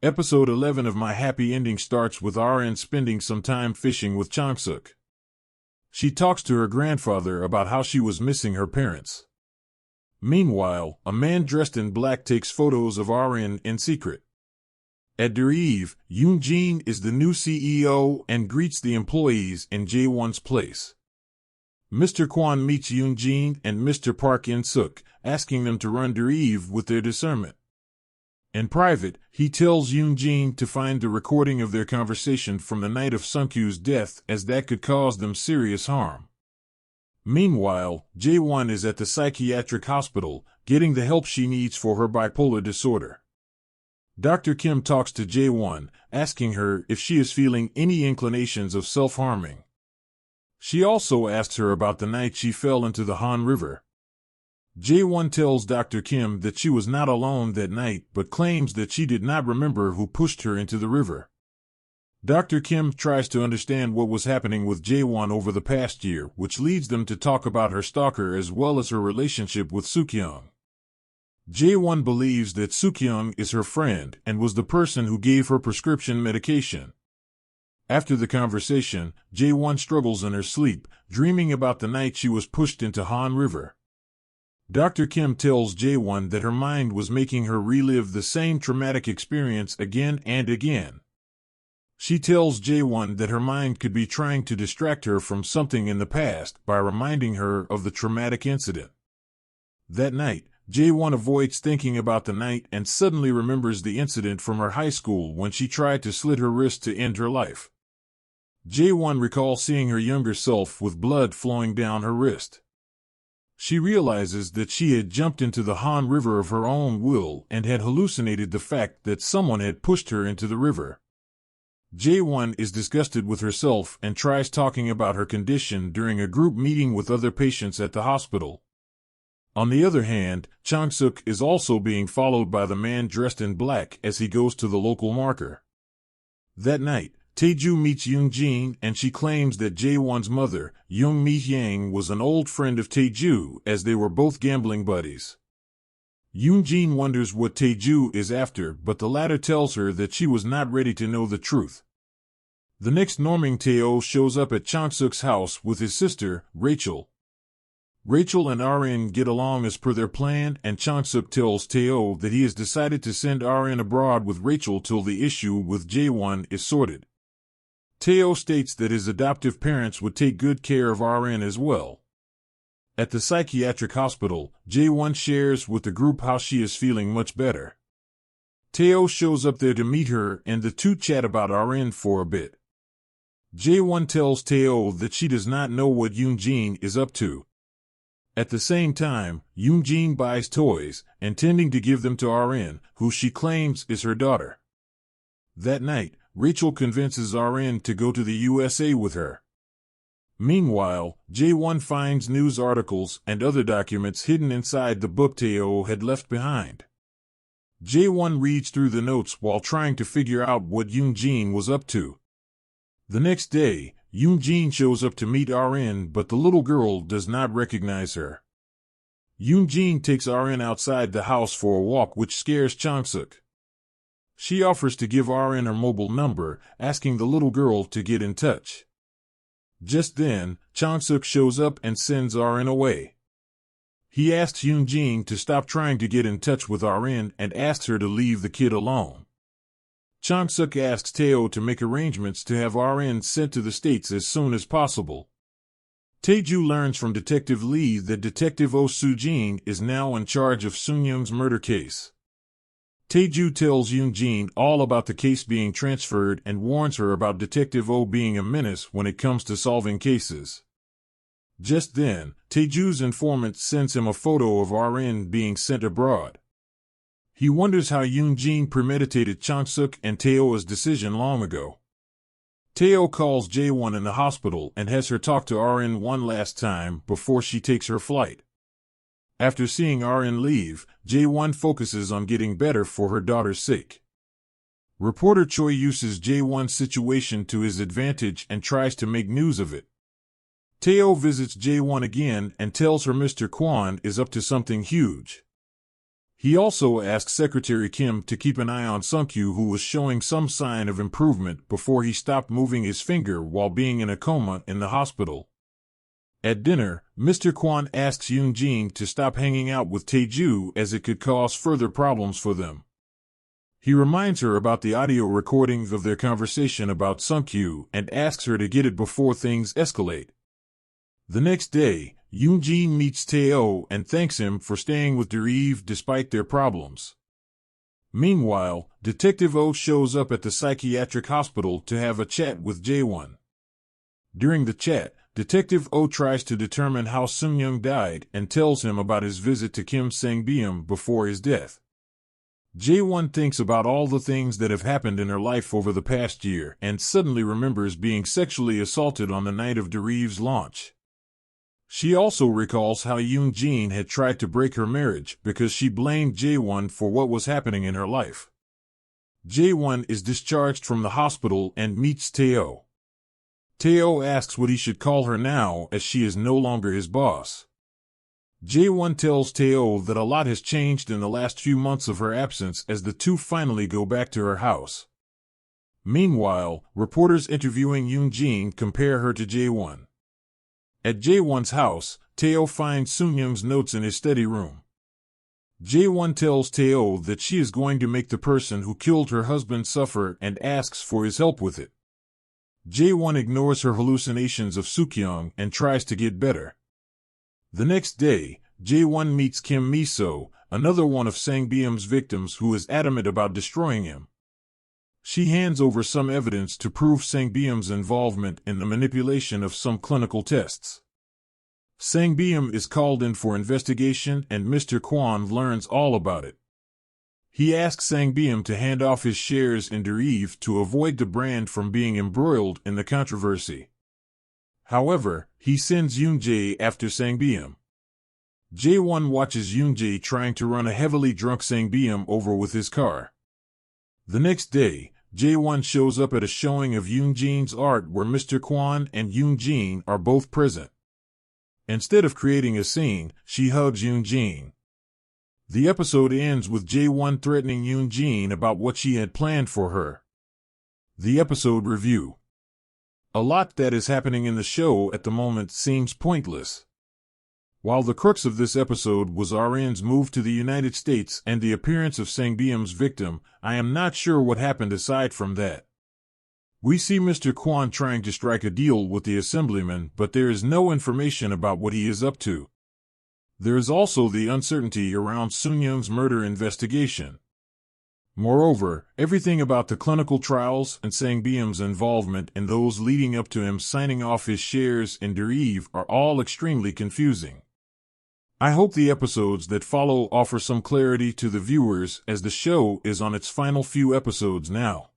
Episode 11 of my happy ending starts with RN spending some time fishing with Changsuk. She talks to her grandfather about how she was missing her parents. Meanwhile, a man dressed in black takes photos of RN in secret. At Revie, Yoon-jin is the new CEO and greets the employees in Jae-won's place. Mr. Kwon meets Yoon-jin and Mr. Park In-suk, asking them to run Revie with their discernment. In private, he tells Yoon-jin to find the recording of their conversation from the night of Sunkyu's death, as that could cause them serious harm. Meanwhile, Jae-won is at the psychiatric hospital, getting the help she needs for her bipolar disorder. Dr. Kim talks to Jae-won, asking her if she is feeling any inclinations of self-harming. She also asks her about the night she fell into the Han River. Jae-won tells Dr. Kim that she was not alone that night but claims that she did not remember who pushed her into the river. Dr. Kim tries to understand what was happening with Jae-won over the past year, which leads them to talk about her stalker as well as her relationship with Sukyoung. Jae-won believes that Sukyoung is her friend and was the person who gave her prescription medication. After the conversation, Jae-won struggles in her sleep, dreaming about the night she was pushed into Han River. Dr. Kim tells Jae-won that her mind was making her relive the same traumatic experience again and again. She tells Jae-won that her mind could be trying to distract her from something in the past by reminding her of the traumatic incident. That night, Jae-won avoids thinking about the night and suddenly remembers the incident from her high school when she tried to slit her wrist to end her life. Jae-won recalls seeing her younger self with blood flowing down her wrist. She realizes that she had jumped into the Han River of her own will and had hallucinated the fact that someone had pushed her into the river. Jae-won is disgusted with herself and tries talking about her condition during a group meeting with other patients at the hospital. On the other hand, Changsuk is also being followed by the man dressed in black as he goes to the local marker. That night, Taeju meets Yoon-jin and she claims that Jae-won's mother, Young Mi-hyang, was an old friend of Taeju as they were both gambling buddies. Yoon-jin wonders what Taeju is after, but the latter tells her that she was not ready to know the truth. The next morning, Tae-oh shows up at Changsuk's house with his sister, Rachel. Rachel and RN get along as per their plan, and Changsuk tells Tae-oh that he has decided to send RN abroad with Rachel till the issue with Jae-won is sorted. Tae-oh states that his adoptive parents would take good care of RN as well. At the psychiatric hospital, Jae-won shares with the group how she is feeling much better. Tae-oh shows up there to meet her and the two chat about RN for a bit. Jae-won tells Tae-oh that she does not know what Yoon-jin is up to. At the same time, Yoon-jin buys toys, intending to give them to RN, who she claims is her daughter. That night, Rachel convinces RN to go to the USA with her. Meanwhile, Jae-won finds news articles and other documents hidden inside the book Tae-oh had left behind. Jae-won reads through the notes while trying to figure out what Yoon-jin was up to. The next day, Yoon-jin shows up to meet RN, but the little girl does not recognize her. Yoon-jin takes RN outside the house for a walk, which scares Changsuk. She offers to give RN her mobile number, asking the little girl to get in touch. Just then, Changsuk shows up and sends RN away. He asks Yoon-jin to stop trying to get in touch with RN and asks her to leave the kid alone. Changsuk asks Tae-oh to make arrangements to have RN sent to the States as soon as possible. Taeju learns from Detective Lee that Detective Oh Soo-jin is now in charge of Sun-young's murder case. Taeju tells Yoon-jin all about the case being transferred and warns her about Detective Oh being a menace when it comes to solving cases. Just then, Taeju's informant sends him a photo of RN being sent abroad. He wonders how Yoon-jin premeditated Changsuk and Tae-oh's decision long ago. Tae-oh calls Jae-won in the hospital and has her talk to RN one last time before she takes her flight. After seeing RN leave, Jae-won focuses on getting better for her daughter's sake. Reporter Choi uses Jae-won's situation to his advantage and tries to make news of it. Tae-oh visits Jae-won again and tells her Mr. Kwon is up to something huge. He also asked Secretary Kim to keep an eye on Sung-kyu, who was showing some sign of improvement before he stopped moving his finger while being in a coma in the hospital. At dinner, Mr. Kwon asks Yoon-jin to stop hanging out with Tae-ju as it could cause further problems for them. He reminds her about the audio recording of their conversation about Sung-kyu and asks her to get it before things escalate. The next day, Yoon-jin meets Tae-oh and thanks him for staying with Revie despite their problems. Meanwhile, Detective Oh shows up at the psychiatric hospital to have a chat with Jae-won. During the chat, Detective Oh tries to determine how Sung-young died and tells him about his visit to Kim Sang-beom before his death. Jae-won thinks about all the things that have happened in her life over the past year and suddenly remembers being sexually assaulted on the night of Revie's launch. She also recalls how Yoon-jin had tried to break her marriage because she blamed Jae-won for what was happening in her life. Jae-won is discharged from the hospital and meets Tae-oh. Tae-oh asks what he should call her now as she is no longer his boss. Jae-won tells Tae-oh that a lot has changed in the last few months of her absence as the two finally go back to her house. Meanwhile, reporters interviewing Yoon-jin compare her to Jae-won. At Jae-won's house, Tae-oh finds Sung-young's notes in his study room. Jae-won tells Tae-oh that she is going to make the person who killed her husband suffer and asks for his help with it. Jae-won ignores her hallucinations of Suk-young and tries to get better. The next day, Jae-won meets Kim Mi-so, another one of Sang-beom's victims who is adamant about destroying him. She hands over some evidence to prove Sang-beom's involvement in the manipulation of some clinical tests. Sang-beom is called in for investigation and Mr. Kwon learns all about it. He asks Sang-beom to hand off his shares in Revie to avoid the brand from being embroiled in the controversy. However, he sends Yoon-jae after Sang-beom. Jae-won watches Yoon-jae trying to run a heavily drunk Sang-beom over with his car. The next day, Jae-won shows up at a showing of Yoon-jin's art where Mr. Kwon and Yoon-jin are both present. Instead of creating a scene, she hugs Yoon-jin. The episode ends with Jae-won threatening Yoon-jin about what she had planned for her. The episode review. A lot that is happening in the show at the moment seems pointless. While the crux of this episode was RN's move to the United States and the appearance of Sang-beom's victim, I am not sure what happened aside from that. We see Mr. Kwon trying to strike a deal with the assemblyman, but there is no information about what he is up to. There is also the uncertainty around Sung-young's murder investigation. Moreover, everything about the clinical trials and Sang-beom's involvement in those leading up to him signing off his shares in Revie are all extremely confusing. I hope the episodes that follow offer some clarity to the viewers as the show is on its final few episodes now.